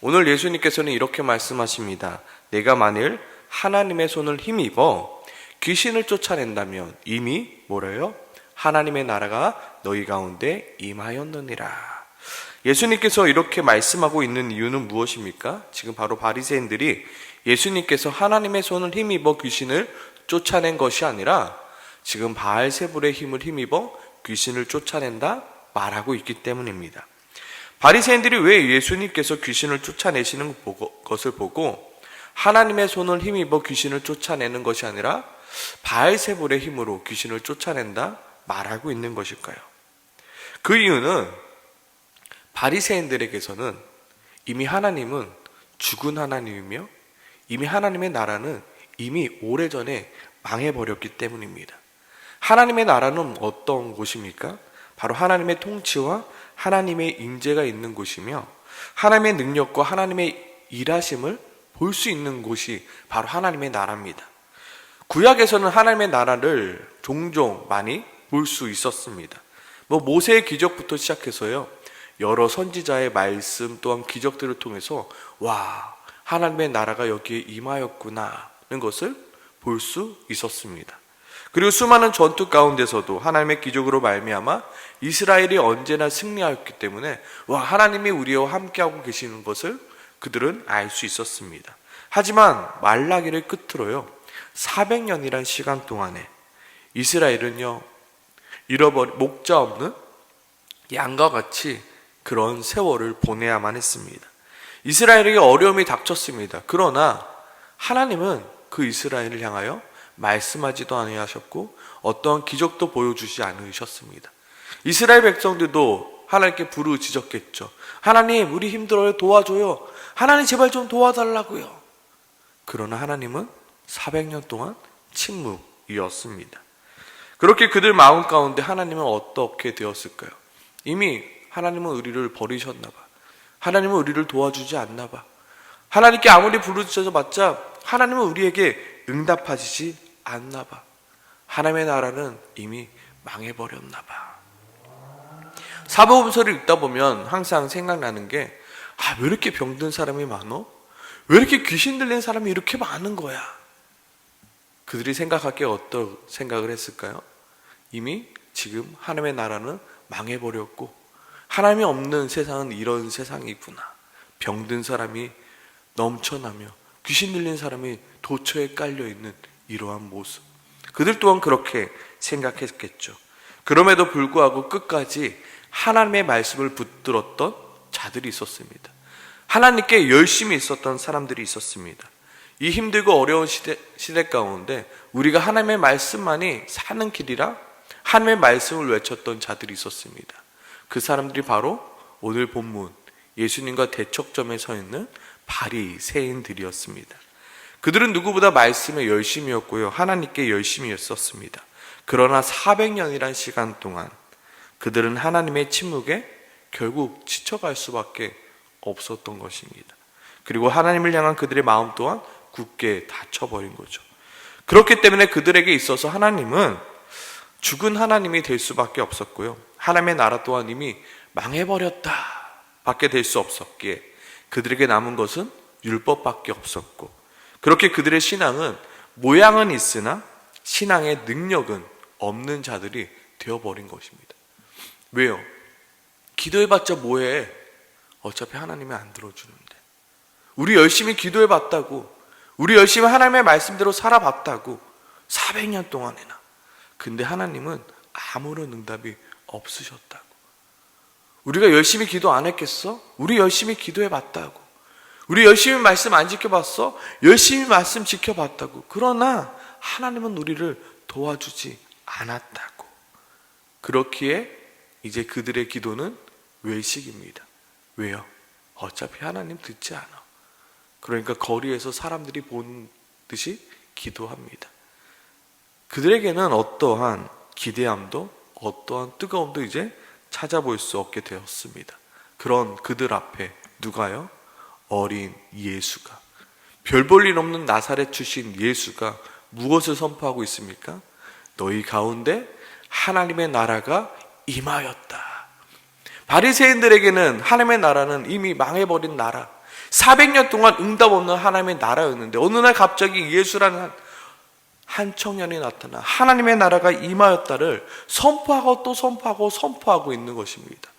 오늘 예수님께서는 이렇게 말씀하십니다. 내가 만일 하나님의 손을 힘입어 귀신을 쫓아낸다면 이미 뭐래요? 하나님의 나라가 너희 가운데 임하였느니라. 예수님께서 이렇게 말씀하고 있는 이유는 무엇입니까? 지금 바로 바리새인들이 예수님께서 하나님의 손을 힘입어 귀신을 쫓아낸 것이 아니라 지금 바알세불의 힘을 힘입어 귀신을 쫓아낸다 말하고 있기 때문입니다. 바리새인들이 왜 예수님께서 귀신을 쫓아내시는 것을 보고 하나님의 손을 힘입어 귀신을 쫓아내는 것이 아니라 바알세불의 힘으로 귀신을 쫓아낸다 말하고 있는 것일까요? 그 이유는 바리새인들에게서는 이미 하나님은 죽은 하나님이며 이미 하나님의 나라는 이미 오래전에 망해버렸기 때문입니다. 하나님의 나라는 어떤 곳입니까? 바로 하나님의 통치와 하나님의 임재가 있는 곳이며 하나님의 능력과 하나님의 일하심을 볼 수 있는 곳이 바로 하나님의 나라입니다. 구약에서는 하나님의 나라를 종종 많이 볼 수 있었습니다. 모세의 기적부터 시작해서요, 여러 선지자의 말씀 또한 기적들을 통해서 와, 하나님의 나라가 여기에 임하였구나 하는 것을 볼 수 있었습니다. 그리고 수많은 전투 가운데서도 하나님의 기적으로 말미암아 이스라엘이 언제나 승리하였기 때문에 와, 하나님이 우리와 함께하고 계시는 것을 그들은 알 수 있었습니다. 하지만 말라기를 끝으로요, 400년이란 시간 동안에 이스라엘은요, 목자 없는 양과 같이 그런 세월을 보내야만 했습니다. 이스라엘에게 어려움이 닥쳤습니다. 그러나 하나님은 그 이스라엘을 향하여 말씀하지도 아니하셨고 어떠한 기적도 보여주지 않으셨습니다. 이스라엘 백성들도 하나님께 부르짖었겠죠. 하나님, 우리 힘들어요, 도와줘요. 하나님, 제발 좀 도와달라고요. 그러나 하나님은 400년 동안 침묵이었습니다. 그렇게 그들 마음 가운데 하나님은 어떻게 되었을까요? 이미 하나님은 우리를 버리셨나 봐. 하나님은 우리를 도와주지 않나 봐. 하나님께 아무리 부르짖어 봤자 하나님은 우리에게 응답하시지 않나 봐. 하나님의 나라는 이미 망해버렸나 봐. 사복음서를 읽다 보면 항상 생각나는 게, 왜 이렇게 병든 사람이 많어? 왜 이렇게 귀신 들린 사람이 이렇게 많은 거야? 그들이 생각하기에 어떤 생각을 했을까요? 이미 지금 하나님의 나라는 망해버렸고 하나님이 없는 세상은 이런 세상이구나. 병든 사람이 넘쳐나며 귀신 들린 사람이 도처에 깔려있는 이러한 모습. 그들 또한 그렇게 생각했겠죠. 그럼에도 불구하고 끝까지 하나님의 말씀을 붙들었던 자들이 있었습니다. 하나님께 열심히 있었던 사람들이 있었습니다. 이 힘들고 어려운 시대 가운데 우리가 하나님의 말씀만이 사는 길이라 하나님의 말씀을 외쳤던 자들이 있었습니다. 그 사람들이 바로 오늘 본문 예수님과 대척점에 서 있는 바리새인들이었습니다. 그들은 누구보다 말씀에 열심이었고요, 하나님께 열심이었습니다. 그러나 400년이란 시간 동안 그들은 하나님의 침묵에 결국 지쳐갈 수밖에 없었던 것입니다. 그리고 하나님을 향한 그들의 마음 또한 굳게 닫혀버린 거죠. 그렇기 때문에 그들에게 있어서 하나님은 죽은 하나님이 될 수밖에 없었고요, 하나님의 나라 또한 이미 망해버렸다 밖에 될 수 없었기에 그들에게 남은 것은 율법밖에 없었고, 그렇게 그들의 신앙은 모양은 있으나 신앙의 능력은 없는 자들이 되어버린 것입니다. 왜요? 기도해봤자 뭐해? 어차피 하나님이 안 들어주는데. 우리 열심히 기도해봤다고, 우리 열심히 하나님의 말씀대로 살아봤다고 400년 동안이나. 근데 하나님은 아무런 응답이 없으셨다고. 우리가 열심히 기도 안 했겠어? 우리 열심히 기도해봤다고. 우리 열심히 말씀 안 지켜봤어? 열심히 말씀 지켜봤다고. 그러나 하나님은 우리를 도와주지 않았다고. 그렇기에 이제 그들의 기도는 외식입니다. 왜요? 어차피 하나님 듣지 않아. 그러니까 거리에서 사람들이 본 듯이 기도합니다. 그들에게는 어떠한 기대함도 어떠한 뜨거움도 이제 찾아볼 수 없게 되었습니다. 그런 그들 앞에 누가요? 어린 예수가, 별 볼 일 없는 나사렛 출신 예수가 무엇을 선포하고 있습니까? 너희 가운데 하나님의 나라가 임하였다. 바리새인들에게는 하나님의 나라는 이미 망해버린 나라, 400년 동안 응답 없는 하나님의 나라였는데 어느 날 갑자기 예수라는 한 청년이 나타나 하나님의 나라가 임하였다를 선포하고 또 선포하고 선포하고 있는 것입니다.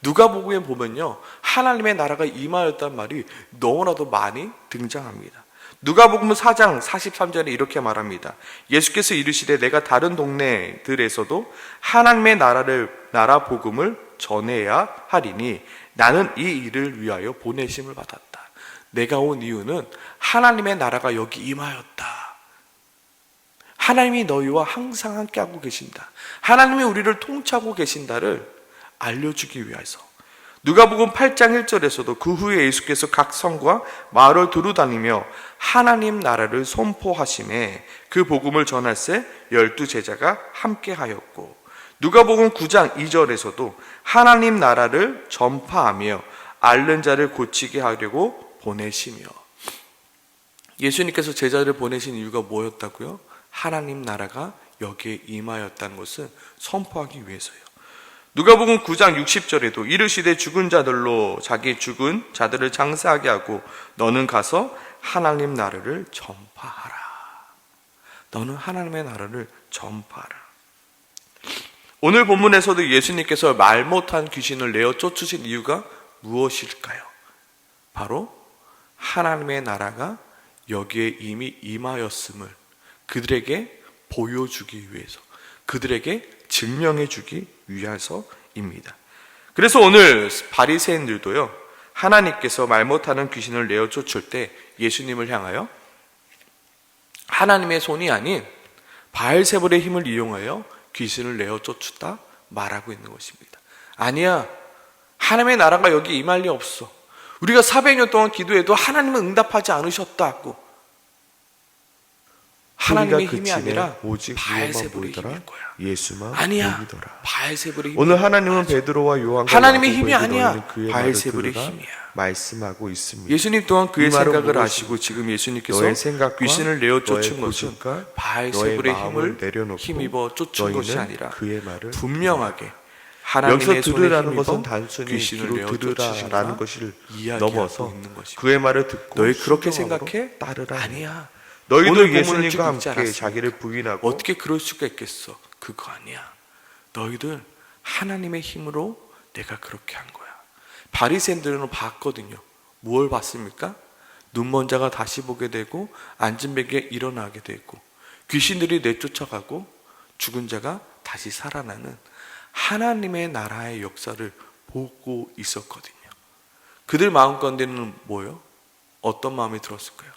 누가복음에 보면요, 하나님의 나라가 임하였다는 말이 너무나도 많이 등장합니다. 누가복음 4장 43절에 이렇게 말합니다. 예수께서 이르시되 내가 다른 동네들에서도 하나님의 나라 복음을 전해야 하리니 나는 이 일을 위하여 보내심을 받았다. 내가 온 이유는 하나님의 나라가 여기 임하였다. 하나님이 너희와 항상 함께하고 계신다. 하나님이 우리를 통치하고 계신다를 알려주기 위해서. 누가복음 8장 1절에서도 그 후에 예수께서 각 성과 마을을 두루다니며 하나님 나라를 선포하심에 그 복음을 전할새 12제자가 함께하였고, 누가복음 9장 2절에서도 하나님 나라를 전파하며 앓는 자를 고치게 하려고 보내시며. 예수님께서 제자를 보내신 이유가 뭐였다고요? 하나님 나라가 여기에 임하였다는 것을 선포하기 위해서요. 누가복음 9장 60절에도 이르시되 죽은 자들로 자기 죽은 자들을 장사하게 하고 너는 가서 하나님 나라를 전파하라. 너는 하나님의 나라를 전파하라. 오늘 본문에서도 예수님께서 말 못한 귀신을 내어 쫓으신 이유가 무엇일까요? 바로 하나님의 나라가 여기에 이미 임하였음을 그들에게 보여주기 위해서, 그들에게 증명해 주기 위해서입니다. 그래서 오늘 바리새인들도요, 하나님께서 말 못하는 귀신을 내어 쫓을 때 예수님을 향하여 하나님의 손이 아닌 바알세불의 힘을 이용하여 귀신을 내어 쫓다 말하고 있는 것입니다. 아니야, 하나님의 나라가 여기 임할 리 없어. 우리가 400년 동안 기도해도 하나님은 응답하지 않으셨다고. 하나님의 힘이 아니라 오직 바알세불의 보이더라. 힘일 거야. 예수만 아니야, 보이더라. 바알세불의 힘. 오늘 하나님은 베드로와 요한과 하나님의 야고보에게 힘이 아니야, 너희는 그의 바알세불의 말을 들으라 힘이야. 말씀하고 있습니다. 예수님 또한 그의 이 말은 생각을 무엇이고 아시고 지금 예수님께서 너의 생각과 귀신을 내어 너의 쫓은 것은 고집과 바알세불의 너의 힘을 마음을 내려놓고 힘입어 쫓은 것이 너희는 아니라 그의 말을 분명하게 여기서 하나님의 손에 들으라는 힘입어 것은 단순히 귀신을 내어 귀로 쫓으신 들으라라는 거나 것을 이야기하고 넘어서 있는 것입니다. 그의 말을 듣고 너희 그렇게 순종함으로 생각해? 따르라. 아니야. 너희도 오늘 본문을 예수님과 쭉 읽지 함께 않았습니까? 자기를 부인하고 어떻게 그럴 수가 있겠어? 그거 아니야. 너희들 하나님의 힘으로 내가 그렇게 한 거야. 바리새인들은 봤거든요. 뭘 봤습니까? 눈먼 자가 다시 보게 되고 앉은 베개 일어나게 되고 귀신들이 내쫓아가고 죽은 자가 다시 살아나는 하나님의 나라의 역사를 보고 있었거든요. 그들 마음 가운데는 뭐예요? 어떤 마음이 들었을까요?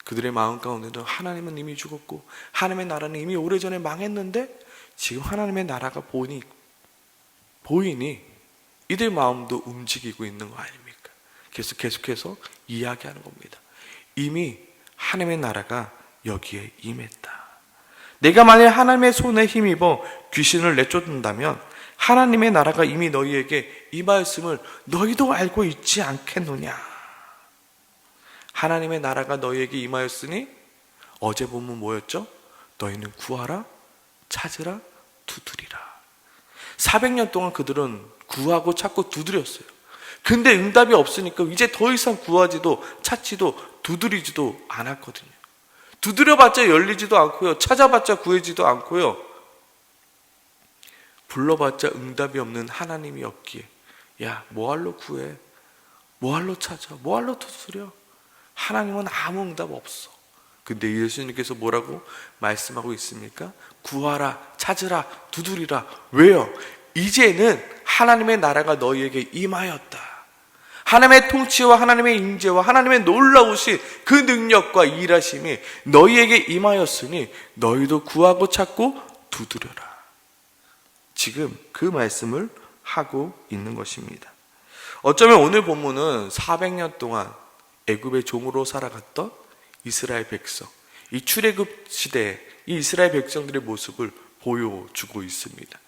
그들의 마음 가운데는 하나님은 이미 죽었고 하나님의 나라는 이미 오래전에 망했는데 지금 하나님의 나라가 보이니 이들 마음도 움직이고 있는 거 아닙니까? 그래서 계속해서 이야기하는 겁니다. 이미 하나님의 나라가 여기에 임했다. 내가 만약 하나님의 손에 힘입어 귀신을 내쫓는다면 하나님의 나라가 이미 너희에게 임하였음을 너희도 알고 있지 않겠느냐? 하나님의 나라가 너희에게 임하였으니 어제 본문 뭐였죠? 너희는 구하라, 찾으라, 두드리라. 400년 동안 그들은 구하고 찾고 두드렸어요. 근데 응답이 없으니까 이제 더 이상 구하지도 찾지도 두드리지도 않았거든요. 두드려봤자 열리지도 않고요. 찾아봤자 구해지도 않고요. 불러봤자 응답이 없는 하나님이 없기에 야, 뭐할로 구해? 뭐할로 찾아? 뭐할로 두드려? 하나님은 아무 응답 없어. 근데 예수님께서 뭐라고 말씀하고 있습니까? 구하라, 찾으라, 두드리라. 왜요? 이제는 하나님의 나라가 너희에게 임하였다. 하나님의 통치와 하나님의 임재와 하나님의 놀라우신 그 능력과 일하심이 너희에게 임하였으니 너희도 구하고 찾고 두드려라. 지금 그 말씀을 하고 있는 것입니다. 어쩌면 오늘 본문은 400년 동안 애굽의 종으로 살아갔던 이스라엘 백성, 이 출애굽 시대에 이 이스라엘 백성들의 모습을 보여주고 있습니다.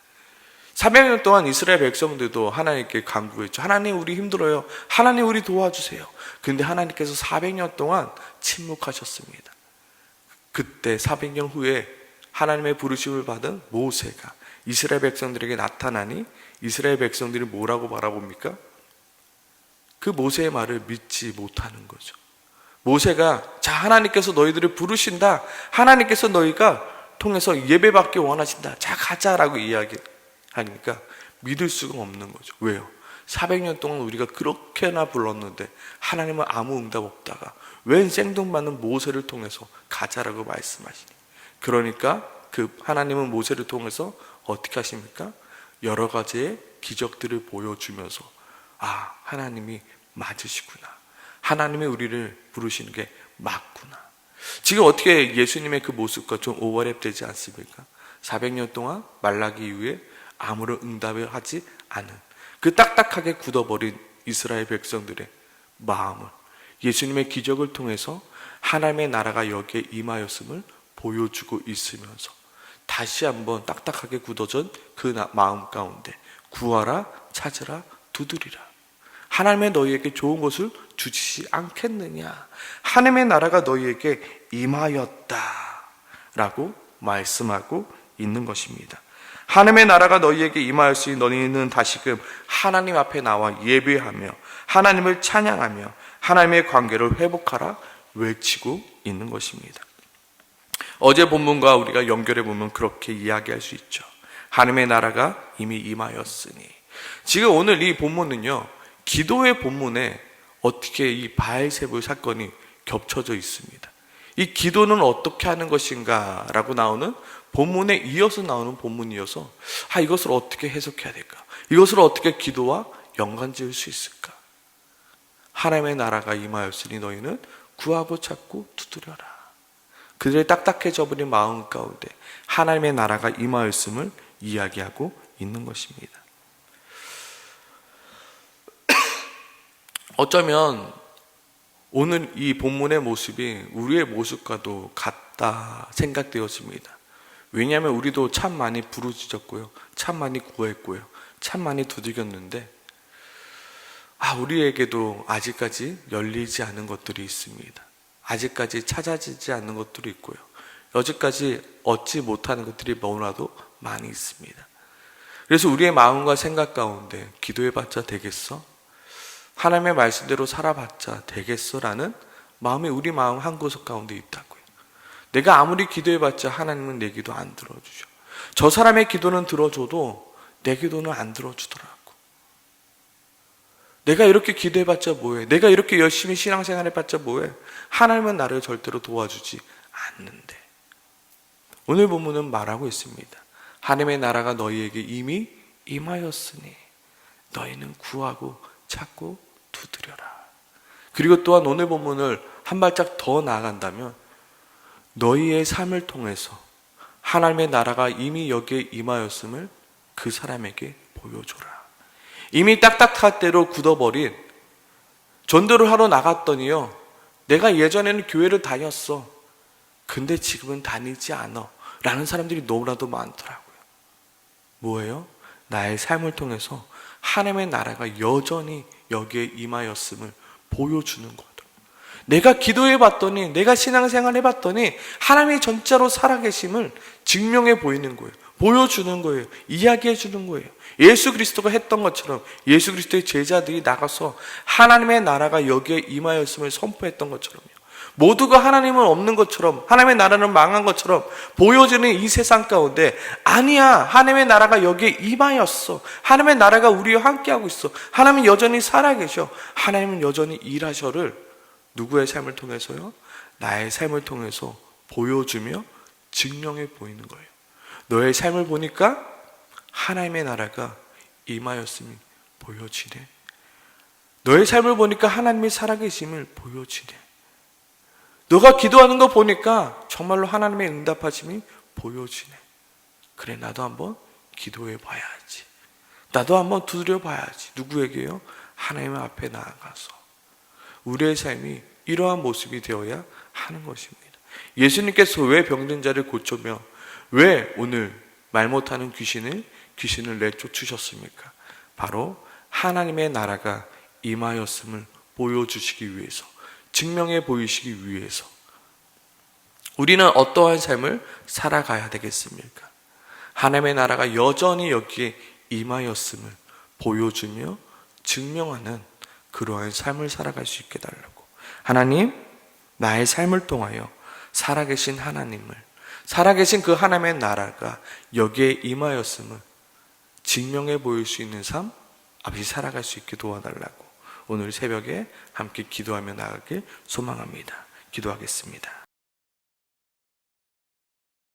400년 동안 이스라엘 백성들도 하나님께 간구했죠. 하나님 우리 힘들어요. 하나님 우리 도와주세요. 근데 하나님께서 400년 동안 침묵하셨습니다. 그때 400년 후에 하나님의 부르심을 받은 모세가 이스라엘 백성들에게 나타나니 이스라엘 백성들이 뭐라고 바라봅니까? 그 모세의 말을 믿지 못하는 거죠. 모세가 자, 하나님께서 너희들을 부르신다. 하나님께서 너희가 통해서 예배받기 원하신다. 자, 가자라고 이야기하니까 믿을 수가 없는 거죠. 왜요? 400년 동안 우리가 그렇게나 불렀는데 하나님은 아무 응답 없다가 웬 생뚱맞는 모세를 통해서 가자라고 말씀하시니, 그러니까 그 하나님은 모세를 통해서 어떻게 하십니까? 여러 가지의 기적들을 보여주면서 아, 하나님이 맞으시구나. 하나님이 우리를 부르시는 게 맞구나. 지금 어떻게 예수님의 그 모습과 좀 오버랩되지 않습니까? 400년 동안 말라기 이후에 아무런 응답을 하지 않은 그 딱딱하게 굳어버린 이스라엘 백성들의 마음을 예수님의 기적을 통해서 하나님의 나라가 여기에 임하였음을 보여주고 있으면서 다시 한번 딱딱하게 굳어진 그 마음 가운데 구하라, 찾으라, 두드리라. 하나님의 너희에게 좋은 것을 주시지 않겠느냐. 하나님의 나라가 너희에게 임하였다 라고 말씀하고 있는 것입니다. 하나님의 나라가 너희에게 임하였으니 너희는 다시금 하나님 앞에 나와 예배하며 하나님을 찬양하며 하나님의 관계를 회복하라 외치고 있는 것입니다. 어제 본문과 우리가 연결해 보면 그렇게 이야기할 수 있죠. 하나님의 나라가 이미 임하였으니. 지금 오늘 이 본문은요, 기도의 본문에 어떻게 이 바알세불 사건이 겹쳐져 있습니다. 이 기도는 어떻게 하는 것인가 라고 나오는 본문에 이어서 나오는 본문이어서 이것을 어떻게 해석해야 될까? 이것을 어떻게 기도와 연관지을 수 있을까? 하나님의 나라가 임하였으니 너희는 구하고 찾고 두드려라. 그들의 딱딱해져 버린 마음 가운데 하나님의 나라가 임하였음을 이야기하고 있는 것입니다. 어쩌면 오늘 이 본문의 모습이 우리의 모습과도 같다 생각되었습니다. 왜냐하면 우리도 참 많이 부르짖었고요, 참 많이 구했고요, 참 많이 두들겼는데 우리에게도 아직까지 열리지 않은 것들이 있습니다. 아직까지 찾아지지 않는 것들이 있고요, 여지까지 얻지 못하는 것들이 너무나도 많이 있습니다. 그래서 우리의 마음과 생각 가운데 기도해봤자 되겠어? 하나님의 말씀대로 살아봤자 되겠어? 라는 마음이 우리 마음 한구석 가운데 있다고요. 내가 아무리 기도해봤자 하나님은 내 기도 안 들어주죠. 저 사람의 기도는 들어줘도 내 기도는 안 들어주더라고. 내가 이렇게 기도해봤자 뭐해? 내가 이렇게 열심히 신앙생활 해봤자 뭐해? 하나님은 나를 절대로 도와주지 않는데. 오늘 본문은 말하고 있습니다. 하나님의 나라가 너희에게 이미 임하였으니 너희는 구하고 찾고 두드려라. 그리고 또한 오늘 본문을 한 발짝 더 나아간다면 너희의 삶을 통해서 하나님의 나라가 이미 여기에 임하였음을 그 사람에게 보여줘라. 이미 딱딱할 대로 굳어버린, 전도를 하러 나갔더니요, 내가 예전에는 교회를 다녔어, 근데 지금은 다니지 않아 라는 사람들이 너무나도 많더라고요. 뭐예요? 나의 삶을 통해서 하나님의 나라가 여전히 여기에 임하였음을 보여주는 거예요. 내가 기도해봤더니, 내가 신앙생활 해봤더니 하나님이 진짜로 살아계심을 증명해 보이는 거예요. 보여주는 거예요. 이야기해 주는 거예요. 예수 그리스도가 했던 것처럼, 예수 그리스도의 제자들이 나가서 하나님의 나라가 여기에 임하였음을 선포했던 것처럼요, 모두가 하나님은 없는 것처럼, 하나님의 나라는 망한 것처럼 보여지는 이 세상 가운데 아니야, 하나님의 나라가 여기에 임하였어. 하나님의 나라가 우리와 함께하고 있어. 하나님은 여전히 살아계셔. 하나님은 여전히 일하셔를 누구의 삶을 통해서요? 나의 삶을 통해서 보여주며 증명해 보이는 거예요. 너의 삶을 보니까 하나님의 나라가 임하였음이 보여지네. 너의 삶을 보니까 하나님이 살아계심을 보여지네. 너가 기도하는 거 보니까 정말로 하나님의 응답하심이 보여지네. 그래, 나도 한번 기도해 봐야지. 나도 한번 두드려 봐야지. 누구에게요? 하나님 앞에 나아가서. 우리의 삶이 이러한 모습이 되어야 하는 것입니다. 예수님께서 왜 병든 자를 고쳐며 왜 오늘 말 못하는 귀신을 내쫓으셨습니까? 바로 하나님의 나라가 임하였음을 보여주시기 위해서, 증명해 보이시기 위해서. 우리는 어떠한 삶을 살아가야 되겠습니까? 하나님의 나라가 여전히 여기에 임하였음을 보여주며 증명하는 그러한 삶을 살아갈 수 있게 달라고. 하나님, 나의 삶을 통하여 살아계신 하나님을, 살아계신 그 하나님의 나라가 여기에 임하였음을 증명해 보일 수 있는 삶, 아버지 살아갈 수 있게 도와달라고 오늘 새벽에 함께 기도하며 나가길 소망합니다. 기도하겠습니다.